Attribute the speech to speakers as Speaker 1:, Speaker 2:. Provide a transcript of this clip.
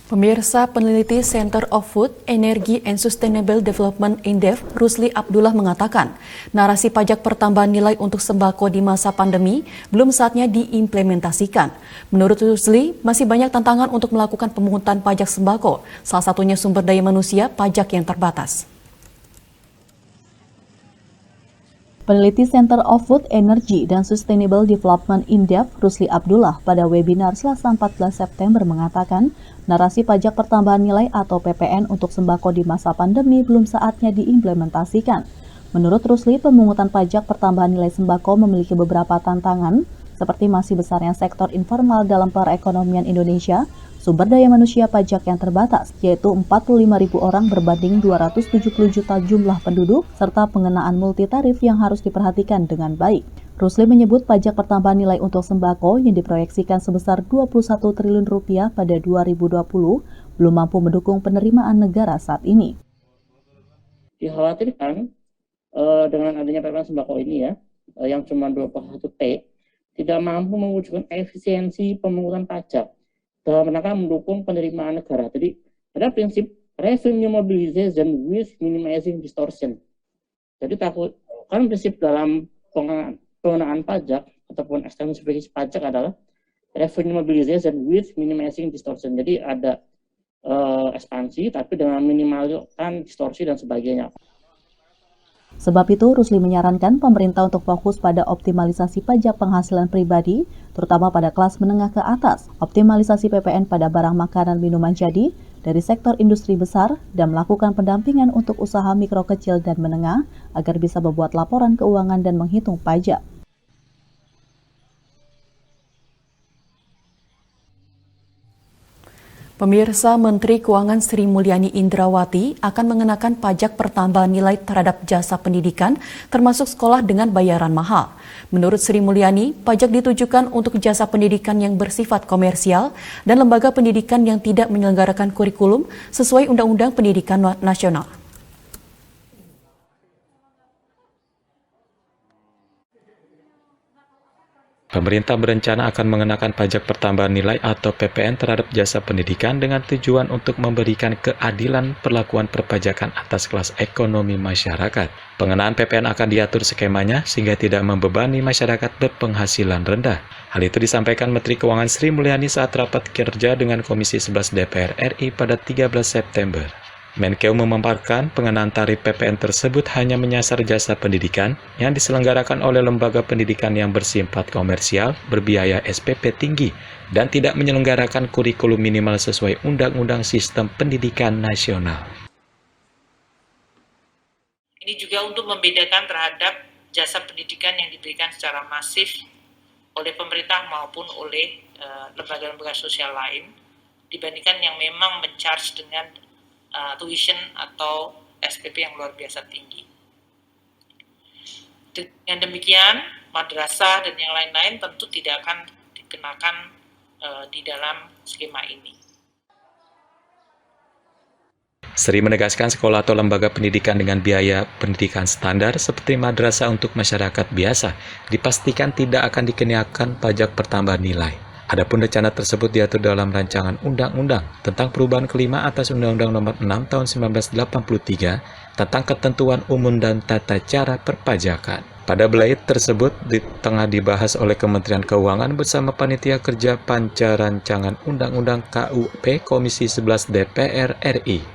Speaker 1: Pemirsa, peneliti Center of Food, Energy and Sustainable Development Indef, Rusli Abdullah mengatakan, narasi pajak pertambahan nilai untuk sembako di masa pandemi belum saatnya diimplementasikan. Menurut Rusli, masih banyak tantangan untuk melakukan pemungutan pajak sembako, salah satunya sumber daya manusia pajak yang terbatas.
Speaker 2: Peneliti Center of Food, Energy dan Sustainable Development Indef, Rusli Abdullah, pada webinar Selasa 14 September mengatakan, narasi pajak pertambahan nilai atau PPN untuk sembako di masa pandemi belum saatnya diimplementasikan. Menurut Rusli, pemungutan pajak pertambahan nilai sembako memiliki beberapa tantangan, seperti masih besarnya sektor informal dalam perekonomian Indonesia, sumber daya manusia pajak yang terbatas, yaitu 45.000 orang berbanding 270 juta jumlah penduduk, serta pengenaan multitarif yang harus diperhatikan dengan baik. Rusli menyebut pajak pertambahan nilai untuk sembako yang diproyeksikan sebesar 21 triliun rupiah pada 2020 belum mampu mendukung penerimaan negara saat ini.
Speaker 3: Dikhawatirkan dengan adanya PPN sembako ini yang cuma 21 T, tidak mampu mewujudkan efisiensi pemungutan pajak dalam rangka mendukung penerimaan negara. Jadi ada prinsip revenue mobilization with minimizing distortion. Jadi kan prinsip dalam pengenaan pajak ataupun ekstensifikasi pajak adalah revenue mobilization with minimizing distortion. Jadi ada ekspansi tapi dengan minimalkan distorsi dan sebagainya.
Speaker 2: Sebab itu, Rusli menyarankan pemerintah untuk fokus pada optimalisasi pajak penghasilan pribadi, terutama pada kelas menengah ke atas, optimalisasi PPN pada barang makanan minuman jadi dari sektor industri besar, dan melakukan pendampingan untuk usaha mikro kecil dan menengah agar bisa membuat laporan keuangan dan menghitung pajak.
Speaker 1: Pemirsa, Menteri Keuangan Sri Mulyani Indrawati akan mengenakan pajak pertambahan nilai terhadap jasa pendidikan, termasuk sekolah dengan bayaran mahal. Menurut Sri Mulyani, pajak ditujukan untuk jasa pendidikan yang bersifat komersial dan lembaga pendidikan yang tidak menyelenggarakan kurikulum sesuai Undang-Undang Pendidikan Nasional.
Speaker 4: Pemerintah berencana akan mengenakan pajak pertambahan nilai atau PPN terhadap jasa pendidikan dengan tujuan untuk memberikan keadilan perlakuan perpajakan atas kelas ekonomi masyarakat. Pengenaan PPN akan diatur skemanya sehingga tidak membebani masyarakat berpenghasilan rendah. Hal itu disampaikan Menteri Keuangan Sri Mulyani saat rapat kerja dengan Komisi 11 DPR RI pada 13 September. Menkeu memaparkan pengenaan tarif PPN tersebut hanya menyasar jasa pendidikan yang diselenggarakan oleh lembaga pendidikan yang bersifat komersial, berbiaya SPP tinggi, dan tidak menyelenggarakan kurikulum minimal sesuai Undang-Undang Sistem Pendidikan Nasional.
Speaker 5: Ini juga untuk membedakan terhadap jasa pendidikan yang diberikan secara masif oleh pemerintah maupun oleh lembaga-lembaga sosial lain, dibandingkan yang memang men-charge dengan tuition atau SPP yang luar biasa tinggi. Dengan demikian, madrasah dan yang lain-lain tentu tidak akan dikenakan di dalam skema ini.
Speaker 4: Sri menegaskan sekolah atau lembaga pendidikan dengan biaya pendidikan standar seperti madrasah untuk masyarakat biasa dipastikan tidak akan dikenakan pajak pertambahan nilai. Adapun rencana tersebut diatur dalam rancangan undang-undang tentang perubahan kelima atas Undang-Undang Nomor 6 Tahun 1983 tentang ketentuan umum dan tata cara perpajakan. Pada belait tersebut tengah dibahas oleh Kementerian Keuangan bersama Panitia Kerja Panca Rancangan Undang-Undang KUP Komisi 11 DPR RI.